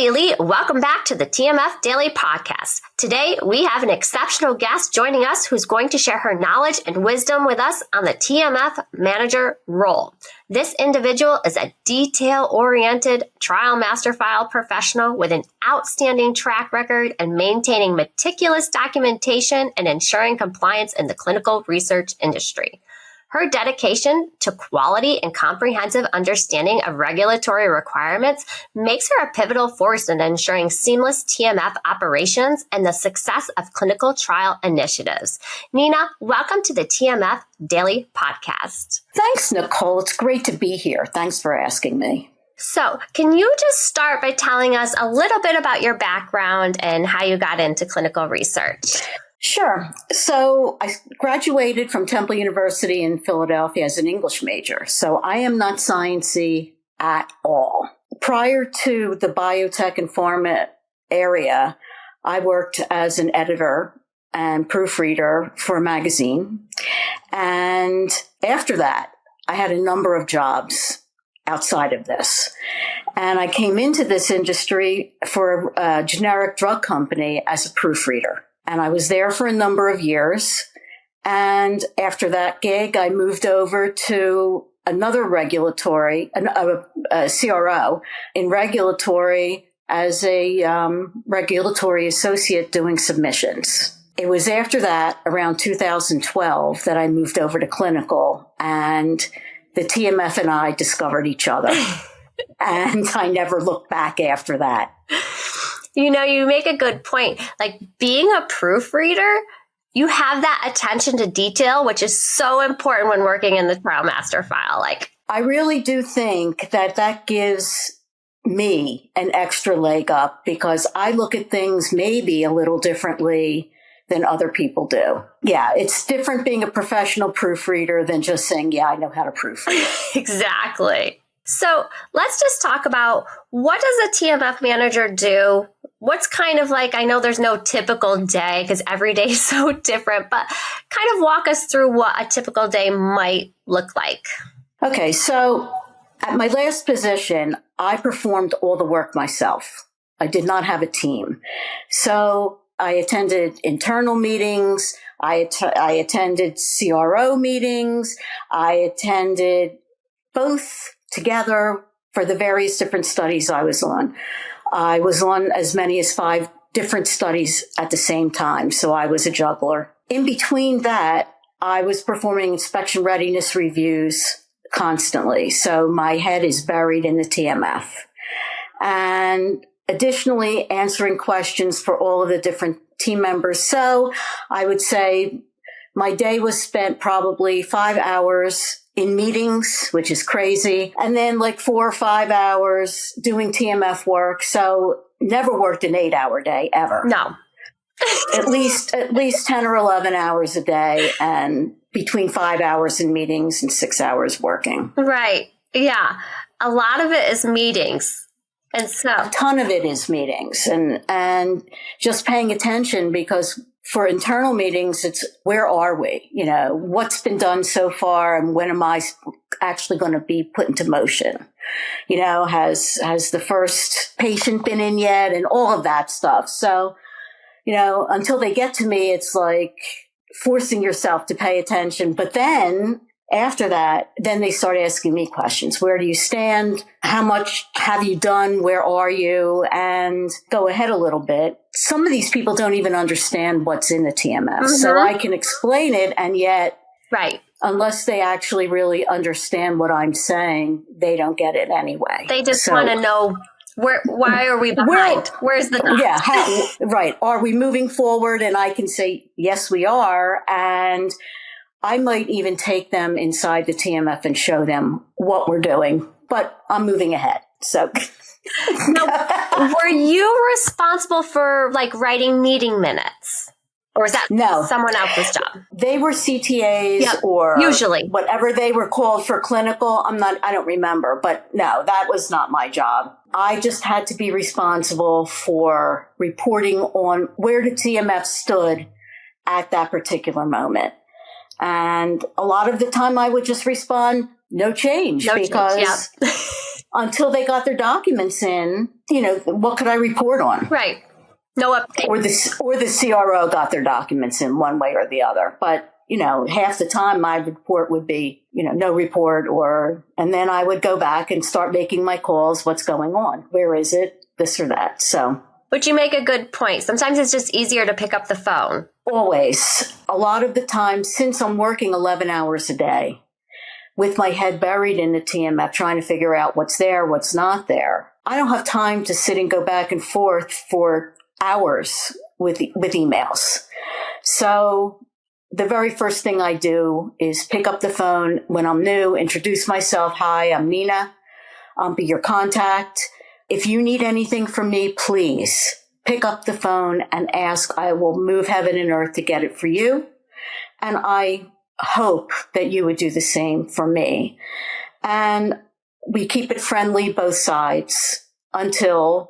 Elite. Welcome back to the TMF Daily Podcast. Today, we have an exceptional guest joining us who's going to share her knowledge and wisdom with us on the TMF Manager role. This individual is a detail-oriented trial master file professional with an outstanding track record in maintaining meticulous documentation and ensuring compliance in the clinical research industry. Her dedication to quality and comprehensive understanding of regulatory requirements makes her a pivotal force in ensuring seamless TMF operations and the success of clinical trial initiatives. Nina, welcome to the TMF Daily Podcast. Thanks, Nicole. It's great to be here. Thanks for asking me. So, can you just start by telling us a little bit about your background and how you got into clinical research? Sure. So I graduated from Temple University in Philadelphia as an English major. So I am not sciencey at all. Prior to the biotech and pharma area, I worked as an editor and proofreader for a magazine. And after that, I had a number of jobs outside of this. And I came into this industry for a generic drug company as a proofreader. And I was there for a number of years. And after that gig, I moved over to another regulatory, a CRO in regulatory as a regulatory associate doing submissions. It was after that, around 2012, that I moved over to clinical, and the TMF and I discovered each other. And I never looked back after that. You know, you make a good point. Like being a proofreader, you have that attention to detail, which is so important when working in the trial master file. Like, I really do think that that gives me an extra leg up because I look at things maybe a little differently than other people do. Yeah, it's different being a professional proofreader than just saying, yeah, I know how to proofread. Exactly. So let's just talk about, what does a TMF manager do? What's kind of like, I know there's no typical day because every day is so different, but kind of walk us through what a typical day might look like. Okay, so at my last position, I performed all the work myself. I did not have a team. So I attended internal meetings. I attended CRO meetings. I attended both together for the various different studies I was on. I was on as many as 5 different studies at the same time, so I was a juggler. In between that, I was performing inspection readiness reviews constantly, so my head is buried in the TMF. And additionally, answering questions for all of the different team members. So I would say my day was spent probably 5 hours in meetings, which is crazy. And then like 4 or 5 hours doing TMF work. So never worked an 8-hour day ever. No. at least 10 or 11 hours a day, and between 5 hours in meetings and 6 hours working. Right. Yeah. A lot of it is meetings. And so a ton of it is meetings and just paying attention, because for internal meetings, it's where are we? You know, what's been done so far and when am I actually going to be put into motion? You know, has the first patient been in yet, and all of that stuff. So, you know, until they get to me, it's like forcing yourself to pay attention. But then after that, then they start asking me questions. Where do you stand? How much have you done? Where are you? And go ahead a little bit. Some of these people don't even understand what's in the TMF. Mm-hmm. So I can explain it, and yet, right, unless they actually really understand what I'm saying, they don't get it anyway. They just want to know, why are we behind? Where's the knot? Yeah, right. Are we moving forward? And I can say, yes, we are. And I might even take them inside the TMF and show them what we're doing, but I'm moving ahead. So, now, were you responsible for like writing meeting minutes, or is that someone else's job? They were CTAs or usually whatever they were called for clinical. I don't remember, but no, that was not my job. I just had to be responsible for reporting on where the TMF stood at that particular moment. And a lot of the time I would just respond, no change, because until they got their documents in, what could I report on? Right. No update. Or the CRO got their documents in one way or the other. But, half the time my report would be, no report, and then I would go back and start making my calls. What's going on? Where is it? This or that. So. But you make a good point. Sometimes it's just easier to pick up the phone. Always. A lot of the time, since I'm working 11 hours a day with my head buried in the TMF, trying to figure out what's there, what's not there, I don't have time to sit and go back and forth for hours with emails. So the very first thing I do is pick up the phone when I'm new, introduce myself. Hi, I'm Nina. I'll be your contact. If you need anything from me, please pick up the phone and ask. I will move heaven and earth to get it for you. And I hope that you would do the same for me. And we keep it friendly, both sides, until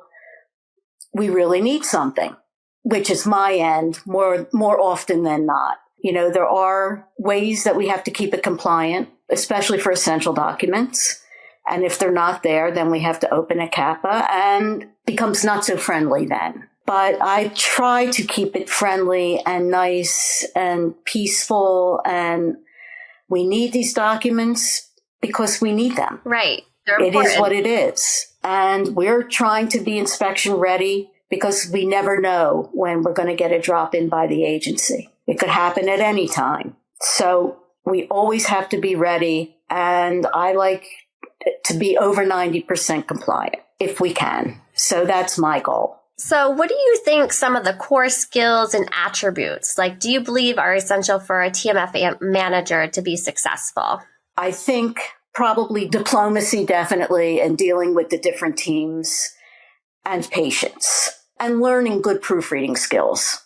we really need something, which is my end more often than not. There are ways that we have to keep it compliant, especially for essential documents. And if they're not there, then we have to open a CAPA and becomes not so friendly then. But I try to keep it friendly and nice and peaceful. And we need these documents because we need them. Right. It is what it is. And we're trying to be inspection ready because we never know when we're going to get a drop in by the agency. It could happen at any time. So we always have to be ready. And I like to be over 90% compliant if we can. So that's my goal. So what do you think some of the core skills and attributes, do you believe are essential for a TMF manager to be successful? I think probably diplomacy, definitely, and dealing with the different teams and patients and learning good proofreading skills.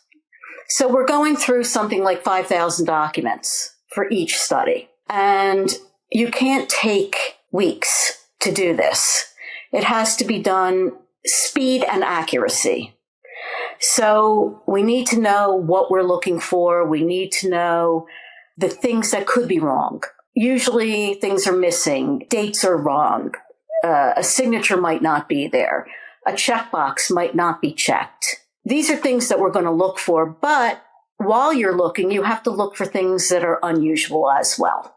So we're going through something like 5,000 documents for each study. And you can't take weeks to do this. It has to be done speed and accuracy. So we need to know what we're looking for. We need to know the things that could be wrong. Usually things are missing. Dates are wrong. A signature might not be there. A checkbox might not be checked. These are things that we're going to look for. But while you're looking, you have to look for things that are unusual as well.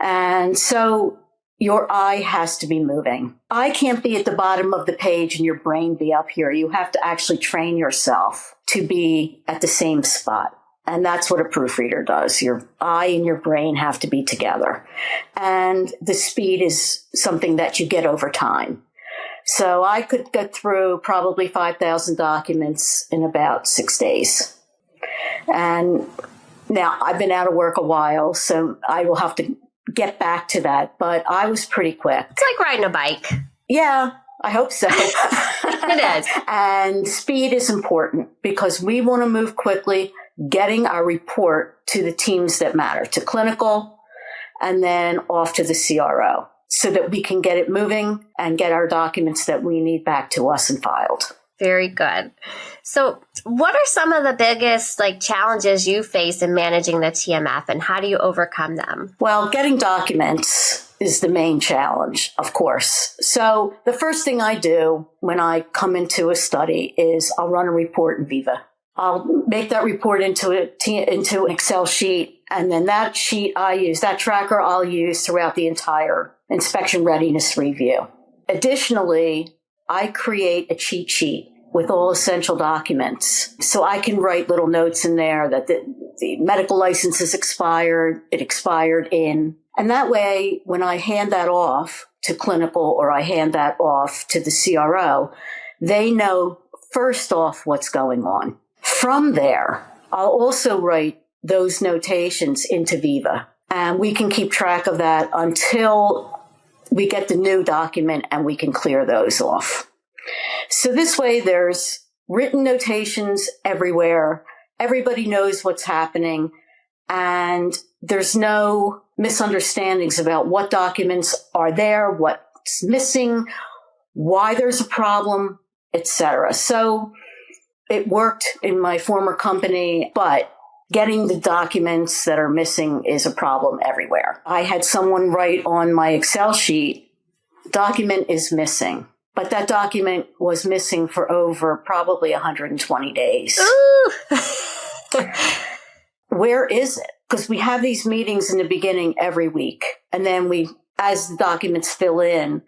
And so your eye has to be moving. I can't be at the bottom of the page and your brain be up here. You have to actually train yourself to be at the same spot. And that's what a proofreader does. Your eye and your brain have to be together. And the speed is something that you get over time. So I could get through probably 5,000 documents in about 6 days. And now I've been out of work a while, so I will have to get back to that. But I was pretty quick. It's like riding a bike. Yeah, I hope so. It is. And speed is important because we want to move quickly, getting our report to the teams that matter, to clinical, and then off to the CRO, so that we can get it moving and get our documents that we need back to us and filed. Very good. So what are some of the biggest challenges you face in managing the TMF, and how do you overcome them? Well, getting documents is the main challenge, of course. So the first thing I do when I come into a study is I'll run a report in Viva. I'll make that report into an Excel sheet, and then that sheet that tracker I'll use throughout the entire inspection readiness review. Additionally, I create a cheat sheet with all essential documents. So I can write little notes in there that the medical license is expired, it expired in. And that way, when I hand that off to clinical or I hand that off to the CRO, they know first off what's going on. From there, I'll also write those notations into Viva. And we can keep track of that until we get the new document and we can clear those off. So this way, there's written notations everywhere. Everybody knows what's happening. And there's no misunderstandings about what documents are there, what's missing, why there's a problem, etc. So it worked in my former company, but getting the documents that are missing is a problem everywhere. I had someone write on my Excel sheet document is missing. But that document was missing for over probably 120 days. Ooh. Where is it? Because we have these meetings in the beginning every week. And then as the documents fill in,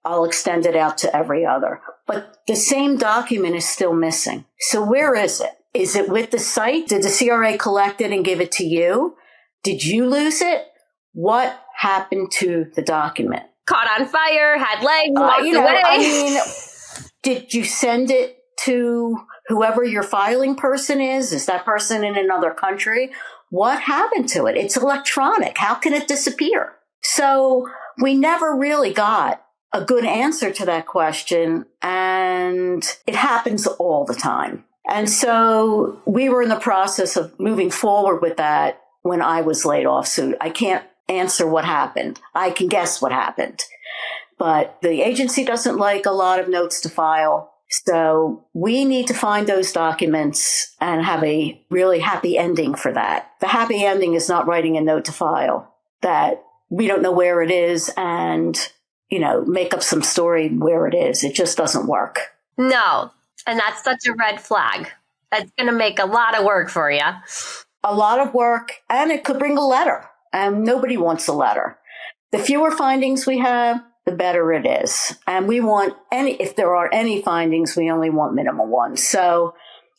I'll extend it out to every other. But the same document is still missing. So where is it? Is it with the site? Did the CRA collect it and give it to you? Did you lose it? What happened to the document? Caught on fire, had legs, walked away. I mean, did you send it to whoever your filing person is? Is that person in another country? What happened to it? It's electronic. How can it disappear? So we never really got a good answer to that question, and it happens all the time. And so we were in the process of moving forward with that when I was laid off. So I can't answer what happened. I can guess what happened. But the agency doesn't like a lot of notes to file. So we need to find those documents and have a really happy ending for that. The happy ending is not writing a note to file that we don't know where it is and, make up some story where it is. It just doesn't work. No. And that's such a red flag. That's going to make a lot of work for you. A lot of work, and it could bring a letter. And nobody wants a letter. The fewer findings we have, the better it is. And we want if there are any findings, we only want minimal ones. So,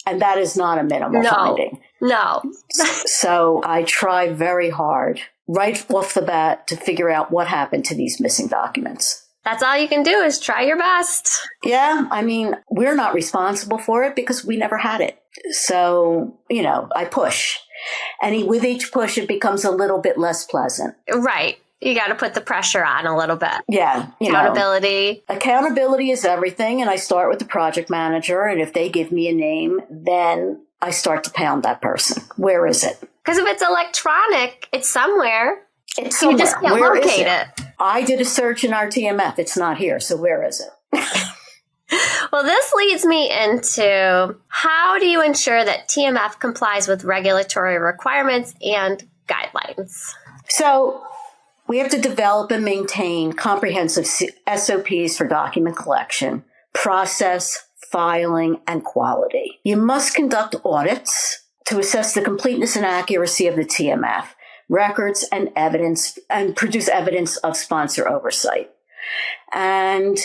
and that is not a minimal finding. No. So I try very hard right off the bat to figure out what happened to these missing documents. That's all you can do is try your best. Yeah. I mean, we're not responsible for it because we never had it. So, I push. And with each push, it becomes a little bit less pleasant. Right. You got to put the pressure on a little bit. Yeah. Accountability. Accountability is everything. And I start with the project manager. And if they give me a name, then I start to pound that person. Where is it? Because if it's electronic, it's somewhere. It's somewhere. You just can't locate it. I did a search in our TMF. It's not here. So where is it? Well, this leads me into how do you ensure that TMF complies with regulatory requirements and guidelines? So we have to develop and maintain comprehensive SOPs for document collection, process, filing, and quality. You must conduct audits to assess the completeness and accuracy of the TMF, records and evidence, and produce evidence of sponsor oversight. And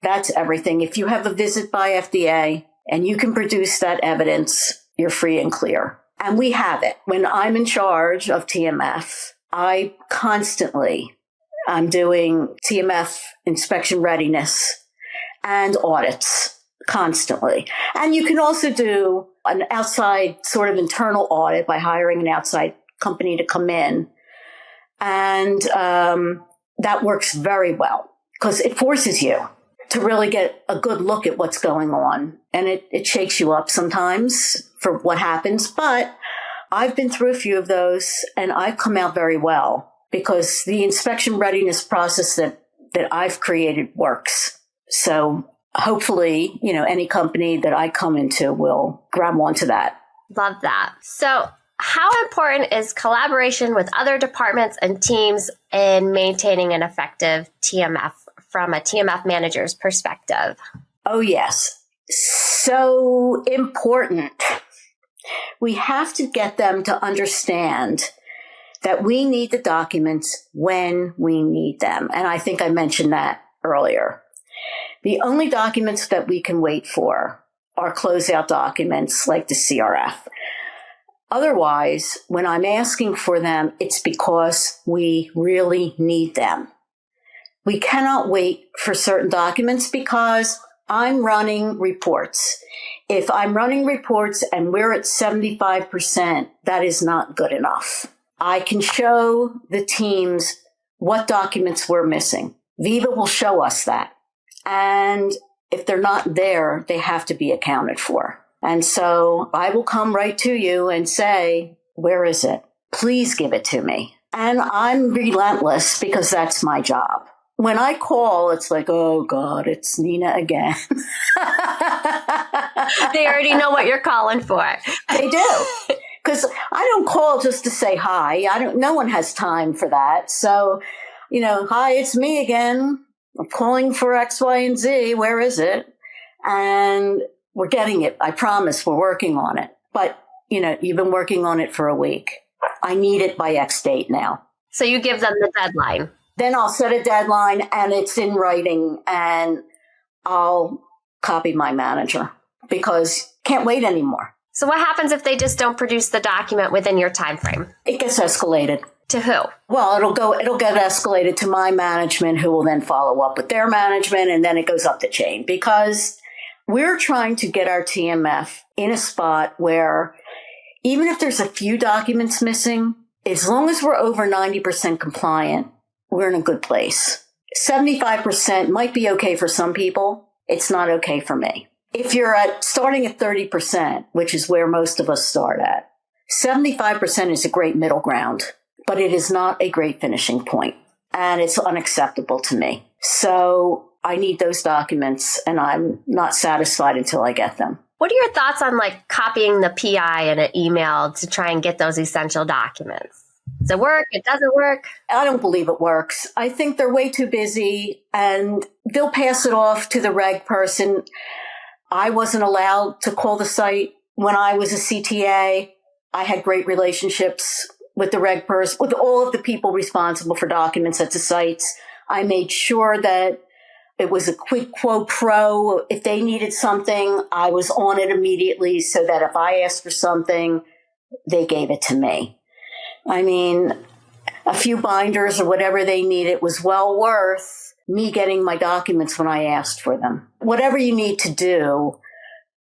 that's everything. If you have a visit by FDA and you can produce that evidence, you're free and clear. And we have it. When I'm in charge of TMF, I'm doing TMF inspection readiness and audits constantly. And you can also do an outside sort of internal audit by hiring an outside company to come in. And that works very well because it forces you to really get a good look at what's going on. And it shakes you up sometimes for what happens. But I've been through a few of those and I've come out very well because the inspection readiness process that I've created works. So hopefully, any company that I come into will grab onto that. Love that. So how important is collaboration with other departments and teams in maintaining an effective TMF from a TMF manager's perspective? Oh, yes. So important. We have to get them to understand that we need the documents when we need them. And I think I mentioned that earlier. The only documents that we can wait for are closeout documents like the CRF. Otherwise, when I'm asking for them, it's because we really need them. We cannot wait for certain documents because I'm running reports. If I'm running reports and we're at 75%, that is not good enough. I can show the teams what documents we're missing. Viva will show us that. And if they're not there, they have to be accounted for. And so I will come right to you and say, where is it? Please give it to me. And I'm relentless because that's my job. When I call, it's like, oh, God, it's Nina again. They already know what you're calling for. They do. Because I don't call just to say hi. No one has time for that. So, hi, it's me again. I'm calling for X, Y, and Z. Where is it? And we're getting it. I promise we're working on it. But, you've been working on it for a week. I need it by X date now. So you give them the deadline. Then I'll set a deadline and it's in writing and I'll copy my manager because can't wait anymore. So what happens if they just don't produce the document within your time frame? It gets escalated. To who? Well, it'll get escalated to my management, who will then follow up with their management, and then it goes up the chain because we're trying to get our TMF in a spot where even if there's a few documents missing, as long as we're over 90% compliant, we're in a good place. 75% might be okay for some people. It's not okay for me. If you're starting at 30%, which is where most of us start at, 75% is a great middle ground, but it is not a great finishing point, and it's unacceptable to me. So I need those documents, and I'm not satisfied until I get them. What are your thoughts on copying the PI in an email to try and get those essential documents? Does it work? It doesn't work? I don't believe it works. I think they're way too busy, and they'll pass it off to the reg person. I wasn't allowed to call the site when I was a CTA. I had great relationships with the reg person, with all of the people responsible for documents at the sites. I made sure that it was a quid quo pro. If they needed something, I was on it immediately so that if I asked for something, they gave it to me. I mean, a few binders or whatever they needed was well worth me getting my documents when I asked for them. Whatever you need to do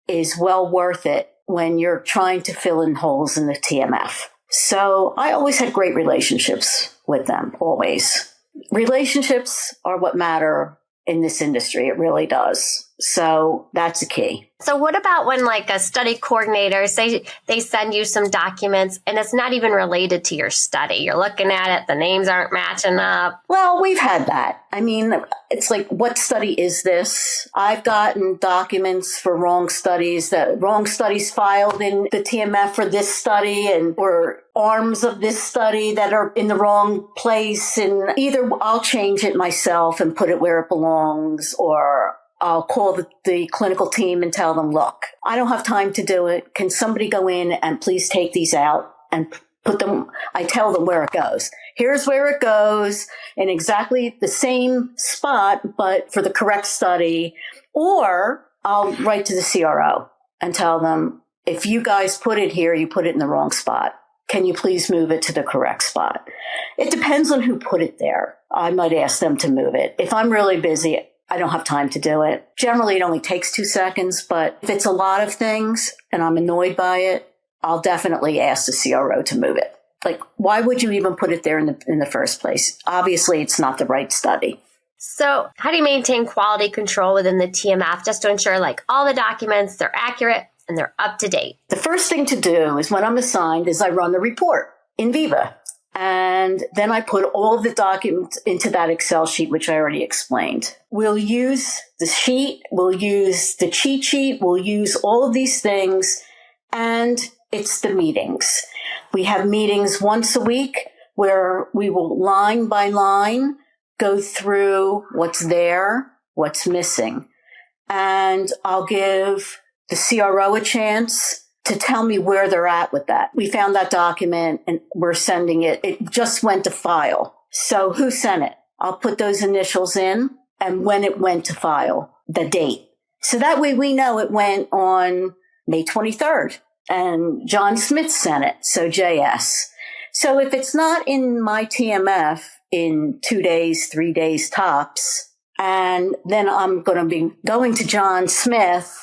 is well worth it when you're trying to fill in holes in the TMF. So I always had great relationships with them, always. Relationships are what matter in this industry. It really does. So that's the key. So what about when a study coordinator, say they send you some documents and it's not even related to your study? You're looking at it, the names aren't matching up. Well, we've had that. I mean, it's what study is this? I've gotten documents for wrong studies filed in the TMF for this study or arms of this study that are in the wrong place. And either I'll change it myself and put it where it belongs, or I'll call the clinical team and tell them, look, I don't have time to do it. Can somebody go in and please take these out and put them? I tell them where it goes. Here's where it goes in exactly the same spot, but for the correct study. Or I'll write to the CRO and tell them, if you guys put it here, you put it in the wrong spot. Can you please move it to the correct spot? It depends on who put it there. I might ask them to move it. If I'm really busy, I don't have time to do it. Generally, it only takes 2 seconds, but if it's a lot of things and I'm annoyed by it, I'll definitely ask the CRO to move it. Why would you even put it there in the first place? Obviously, it's not the right study. So how do you maintain quality control within the TMF just to ensure all the documents, they're accurate and they're up to date? The first thing to do is when I'm assigned is I run the report in Viva. And then I put all of the documents into that Excel sheet, which I already explained. We'll use the sheet, we'll use the cheat sheet, we'll use all of these things, and it's the meetings. We have meetings once a week where we will line by line go through what's there, what's missing. And I'll give the CRO a chance to tell me where they're at with that. We found that document and we're sending it. It just went to file. So who sent it? I'll put those initials in and when it went to file, the date. So that way we know it went on May 23rd and John Smith sent it. So JS. So if it's not in my TMF in 2 days, 3 days tops, and then I'm going to be going to John Smith,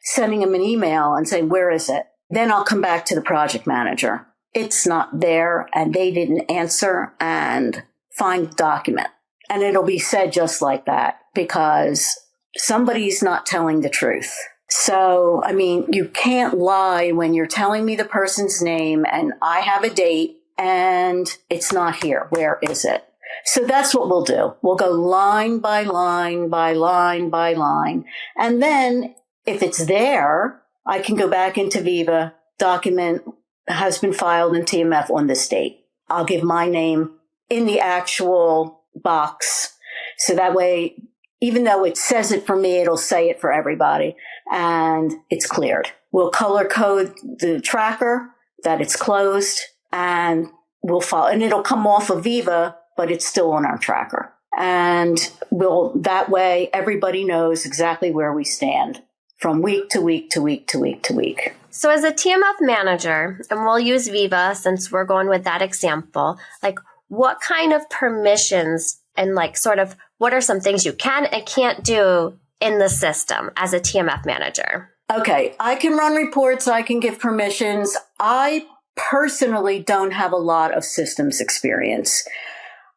sending him an email and saying, where is it? Then I'll come back to the project manager. It's not there and they didn't answer, and find the document. And it'll be said just like that because somebody's not telling the truth. So, you can't lie when you're telling me the person's name and I have a date and it's not here. Where is it? So that's what we'll do. We'll go line by line by line by line. And then if it's there, I can go back into Viva, document has been filed in TMF on this date. I'll give my name in the actual box. So that way even though it says it for me, it'll say it for everybody, and it's cleared. We'll color code the tracker that it's closed, and we'll follow, and it'll come off of Viva, but it's still on our tracker. And that way everybody knows exactly where we stand from week to week to week to week to week. So as a TMF manager, and we'll use Viva since we're going with that example, like what kind of permissions and like sort of what are some things you can and can't do in the system as a TMF manager? Okay, I can run reports, I can give permissions. I personally don't have a lot of systems experience.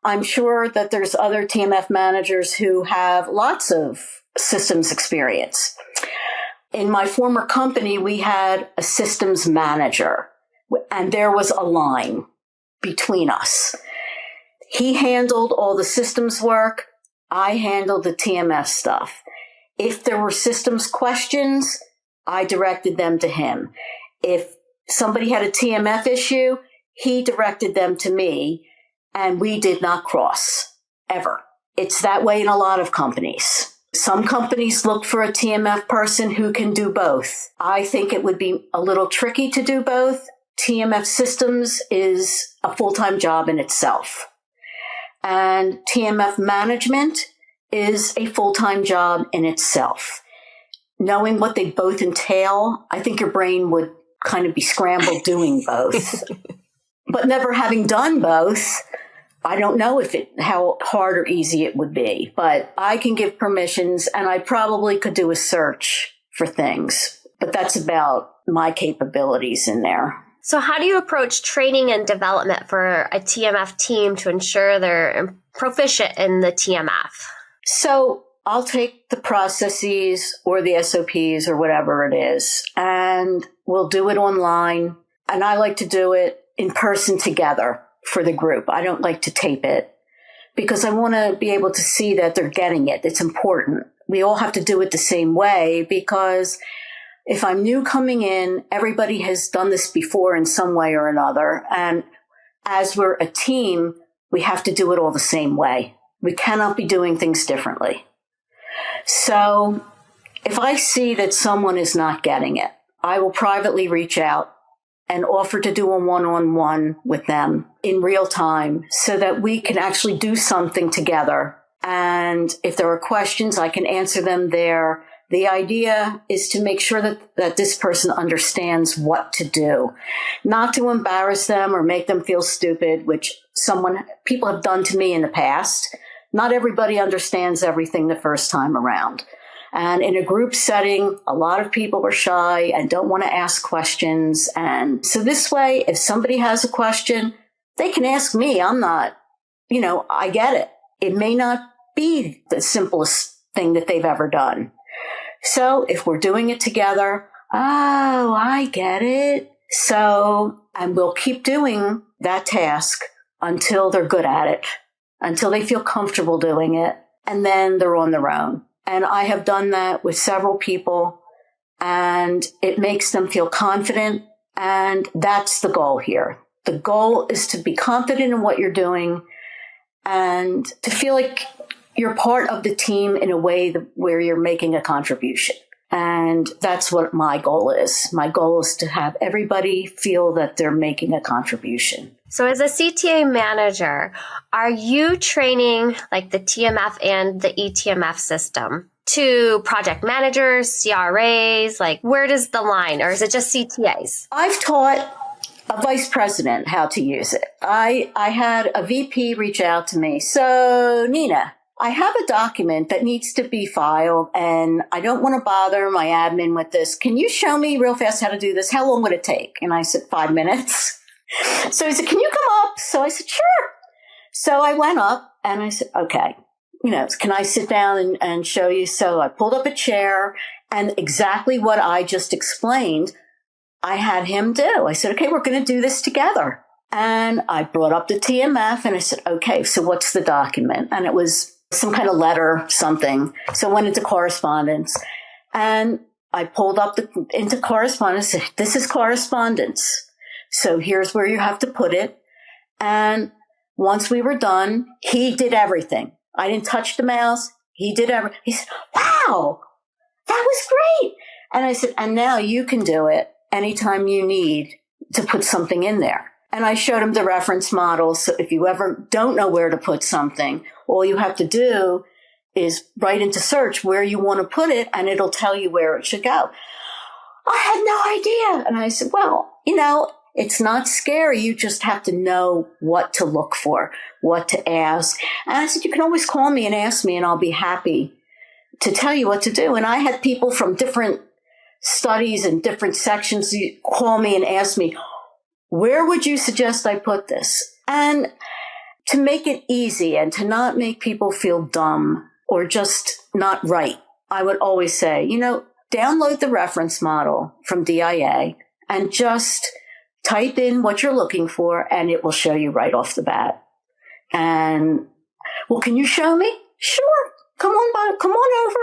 I'm sure that there's other TMF managers who have lots of systems experience. In my former company, we had a systems manager, and there was a line between us. He handled all the systems work. I handled the TMF stuff. If there were systems questions, I directed them to him. If somebody had a TMF issue, he directed them to me, and we did not cross, ever. It's that way in a lot of companies. Some companies look for a TMF person who can do both. I think it would be a little tricky to do both. TMF systems is a full-time job in itself. And TMF management is a full-time job in itself. Knowing what they both entail, I think your brain would kind of be scrambled doing both. But never having done both, I don't know how hard or easy it would be, but I can give permissions and I probably could do a search for things, but that's about my capabilities in there. So how do you approach training and development for a TMF team to ensure they're proficient in the TMF? So I'll take the processes or the SOPs or whatever it is, and we'll do it online. And I like to do it in person together for the group. I don't like to tape it because I want to be able to see that they're getting it. It's important. We all have to do it the same way because if I'm new coming in, everybody has done this before in some way or another. And as we're a team, we have to do it all the same way. We cannot be doing things differently. So if I see that someone is not getting it, I will privately reach out and offer to do a one-on-one with them in real time so that we can actually do something together. And if there are questions, I can answer them there. The idea is to make sure that this person understands what to do, not to embarrass them or make them feel stupid, which people have done to me in the past. Not everybody understands everything the first time around. And in a group setting, a lot of people are shy and don't want to ask questions. And so this way, if somebody has a question, they can ask me. I'm not, I get it. It may not be the simplest thing that they've ever done. So if we're doing it together, oh, I get it. So, and we'll keep doing that task until they're good at it, until they feel comfortable doing it. And then they're on their own. And I have done that with several people, and it makes them feel confident. And that's the goal here. The goal is to be confident in what you're doing and to feel like you're part of the team in a way where you're making a contribution. And that's what my goal is. My goal is to have everybody feel that they're making a contribution. So as a CTA manager, are you training like the TMF and the eTMF system to project managers, CRAs? Like where does the line, or is it just CTAs? I've taught a vice president how to use it. I had a VP reach out to me. So Nina, I have a document that needs to be filed and I don't want to bother my admin with this. Can you show me real fast how to do this? How long would it take? And I said, 5 minutes. So he said, can you come up? So I said, sure. So I went up and I said, okay, can I sit down and show you? So I pulled up a chair and exactly what I just explained, I had him do. I said, okay, we're going to do this together. And I brought up the TMF and I said, okay, so what's the document? And it was some kind of letter, something. So I went into correspondence and I pulled up into correspondence. This is correspondence. So here's where you have to put it. And once we were done, he did everything. I didn't touch the mouse. He did everything. He said, wow, that was great. And I said, and now you can do it anytime you need to put something in there. And I showed him the reference model. So if you ever don't know where to put something, all you have to do is write into search where you want to put it, and it'll tell you where it should go. I had no idea. And I said, well, it's not scary. You just have to know what to look for, what to ask. And I said, you can always call me and ask me, and I'll be happy to tell you what to do. And I had people from different studies and different sections call me and ask me, where would you suggest I put this? And to make it easy and to not make people feel dumb or just not right, I would always say, download the reference model from DIA and just type in what you're looking for, and it will show you right off the bat. And, well, can you show me? Sure. Come on over.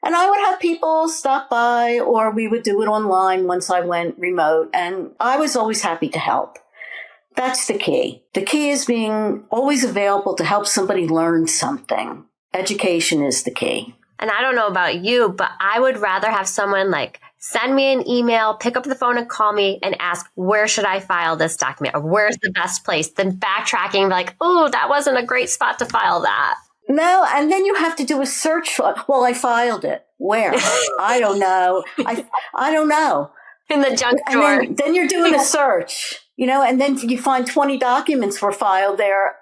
And I would have people stop by, or we would do it online once I went remote. And I was always happy to help. That's the key. The key is being always available to help somebody learn something. Education is the key. And I don't know about you, but I would rather have someone send me an email, pick up the phone and call me and ask, where should I file this document? Or where's the best place? Than backtracking oh, that wasn't a great spot to file that. No, and then you have to do a search for, well, I filed it. Where? I don't know. I don't know. In the junk drawer. And then you're doing a search, and then you find 20 documents were filed there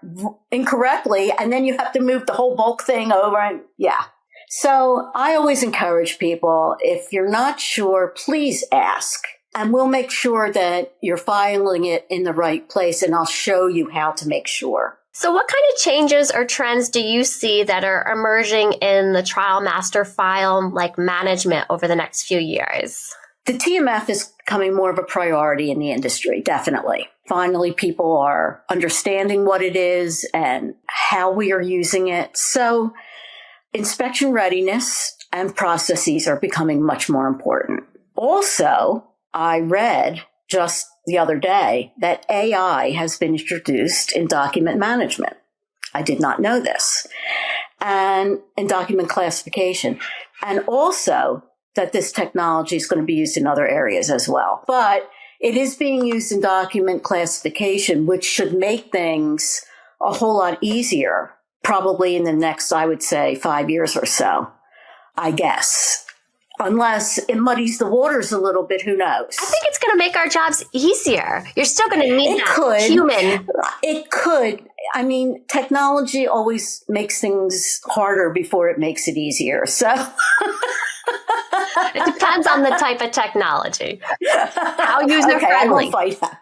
incorrectly, and then you have to move the whole bulk thing over. And yeah. So I always encourage people, if you're not sure, please ask. And we'll make sure that you're filing it in the right place, and I'll show you how to make sure. So what kind of changes or trends do you see that are emerging in the trial master file management over the next few years? The TMF is becoming more of a priority in the industry, definitely. Finally, people are understanding what it is and how we are using it. So inspection readiness and processes are becoming much more important. Also, I read just the other day that AI has been introduced in document management. I did not know this. And in document classification. And also that this technology is going to be used in other areas as well. But it is being used in document classification, which should make things a whole lot easier, probably in the next, I would say, 5 years or so, I guess. Unless it muddies the waters a little bit, who knows? I think it's going to make our jobs easier. You're still going to need human. It could. I mean, technology always makes things harder before it makes it easier. So it depends on the type of technology. How user-friendly. Okay, I won't fight that.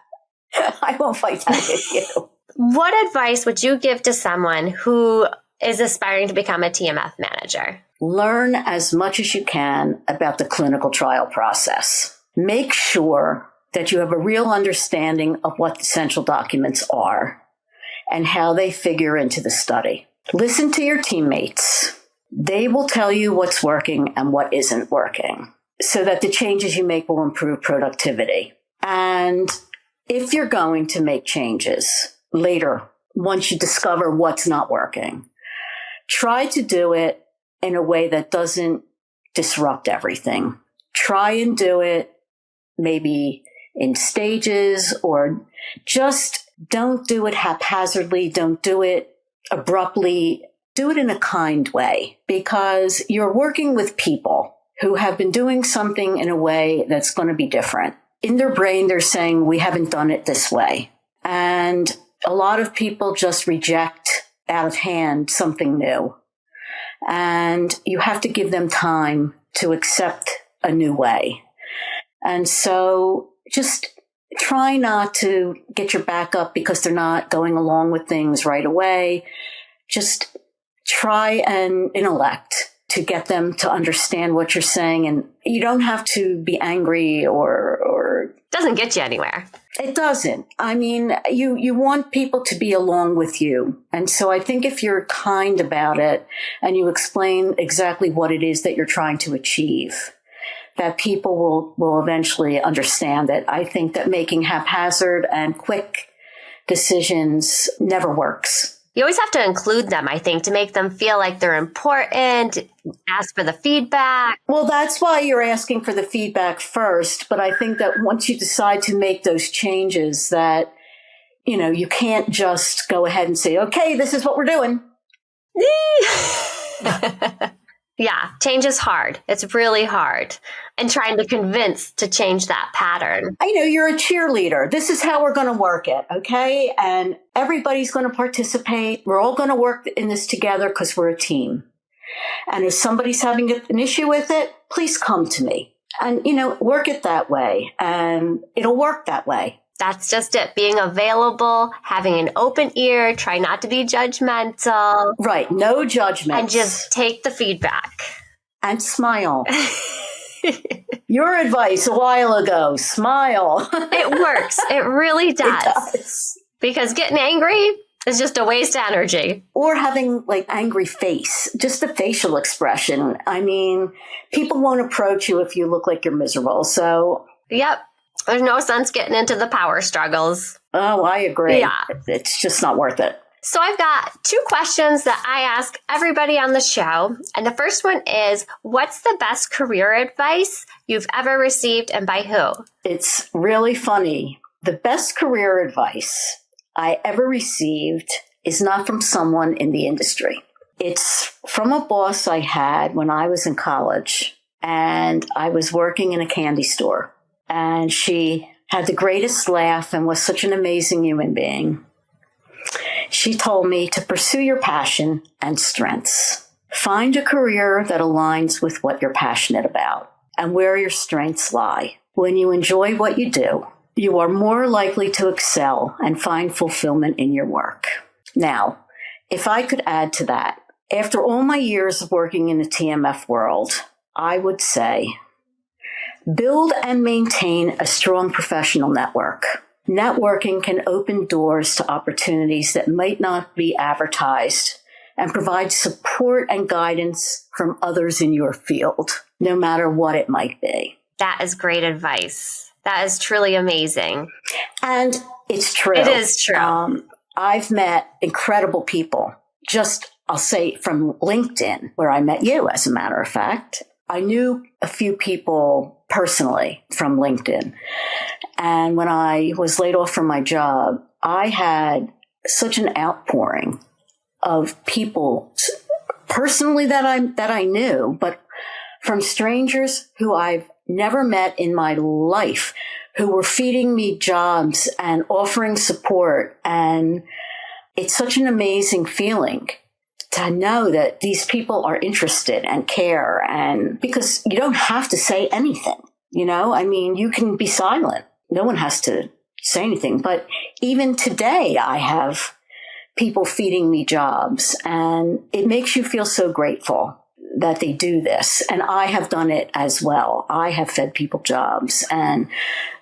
I won't fight that with you. What advice would you give to someone who is aspiring to become a TMF manager? Learn as much as you can about the clinical trial process. Make sure that you have a real understanding of what the essential documents are and how they figure into the study. Listen to your teammates. They will tell you what's working and what isn't working so that the changes you make will improve productivity. And if you're going to make changes later, once you discover what's not working, try to do it in a way that doesn't disrupt everything. Try and do it maybe in stages, or just don't do it haphazardly. Don't do it abruptly. Do it in a kind way, because you're working with people who have been doing something in a way that's going to be different. In their brain, they're saying, we haven't done it this way. And a lot of people just reject out of hand something new. And you have to give them time to accept a new way. And so just try not to get your back up because they're not going along with things right away. Just try and intellect to get them to understand what you're saying. And you don't have to be angry or doesn't get you anywhere. It doesn't. I mean, you want people to be along with you. And so I think if you're kind about it and you explain exactly what it is that you're trying to achieve, that people will eventually understand it. I think that making haphazard and quick decisions never works. You always have to include them, I think, to make them feel like they're important, ask for the feedback. Well, that's why you're asking for the feedback first. But I think that once you decide to make those changes, that, you can't just go ahead and say, okay, this is what we're doing. Yeah, change is hard. It's really hard. And trying to convince to change that pattern. I know you're a cheerleader. This is how we're going to work it, okay? And everybody's going to participate. We're all going to work in this together because we're a team. And if somebody's having an issue with it, please come to me. And, work it that way. And it'll work that way. That's just it. Being available, having an open ear, try not to be judgmental. Right. No judgment. And just take the feedback. And smile. Your advice a while ago, smile. It works. It really does. It does. Because getting angry is just a waste of energy. Or having angry face, just the facial expression. I mean, people won't approach you if you look like you're miserable. So. Yep. There's no sense getting into the power struggles. Oh, I agree. Yeah. It's just not worth it. So I've got 2 questions that I ask everybody on the show. And the first one is, what's the best career advice you've ever received and by who? It's really funny. The best career advice I ever received is not from someone in the industry. It's from a boss I had when I was in college, and I was working in a candy store. And she had the greatest laugh and was such an amazing human being. She told me to pursue your passion and strengths. Find a career that aligns with what you're passionate about and where your strengths lie. When you enjoy what you do, you are more likely to excel and find fulfillment in your work. Now, if I could add to that, after all my years of working in the TMF world, I would say, build and maintain a strong professional network. Networking can open doors to opportunities that might not be advertised and provide support and guidance from others in your field, no matter what it might be. That is great advice. That is truly amazing. And it's true. It is true. I've met incredible people. I'll say from LinkedIn, where I met you, as a matter of fact. I knew a few people personally from LinkedIn. And when I was laid off from my job, I had such an outpouring of people personally that I knew, but from strangers who I've never met in my life, who were feeding me jobs and offering support. And it's such an amazing feeling to know that these people are interested and care. And because you don't have to say anything, you can be silent. No one has to say anything. But even today, I have people feeding me jobs, and it makes you feel so grateful that they do this. And I have done it as well. I have fed people jobs, and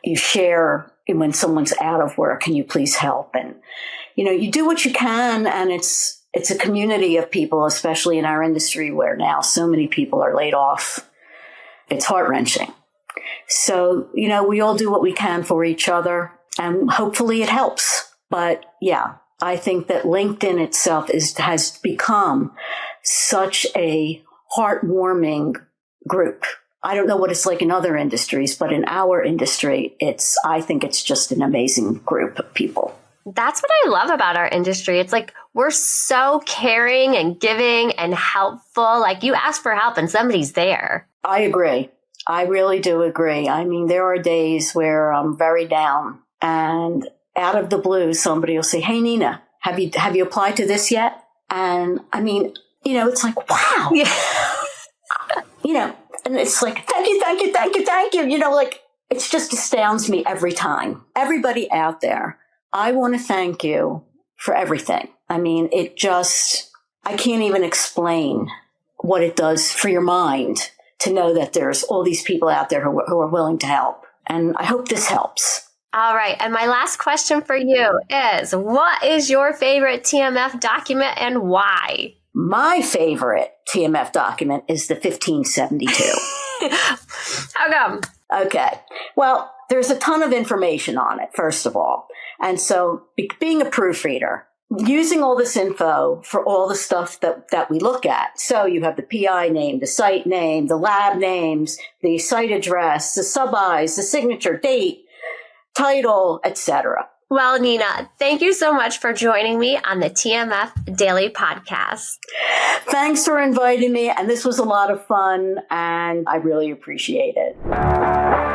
you share when someone's out of work, can you please help? And, you do what you can, and it's a community of people, especially in our industry where now so many people are laid off. It's heart-wrenching. So, we all do what we can for each other, and hopefully it helps. But yeah, I think that LinkedIn itself has become such a heartwarming group. I don't know what it's like in other industries, but in our industry, I think it's just an amazing group of people. That's what I love about our industry. It's like we're so caring and giving and helpful. Like you ask for help and somebody's there. I agree. I really do agree. I mean, there are days where I'm very down, and out of the blue, somebody will say, "Hey, Nina, have you applied to this yet?" And I mean, it's like, wow. Yeah. And it's like, thank you. It just astounds me every time. Everybody out there, I want to thank you for everything. I mean, I can't even explain what it does for your mind to know that there's all these people out there who are willing to help. And I hope this helps. All right. And my last question for you is, what is your favorite TMF document and why? My favorite TMF document is the 1572. How come? Okay. Well, there's a ton of information on it, first of all. And so being a proofreader, using all this info for all the stuff that we look at. So you have the PI name, the site name, the lab names, the site address, the sub-Is, the signature, date, title, etc. Well, Nina, thank you so much for joining me on the TMF Daily Podcast. Thanks for inviting me, and this was a lot of fun, and I really appreciate it.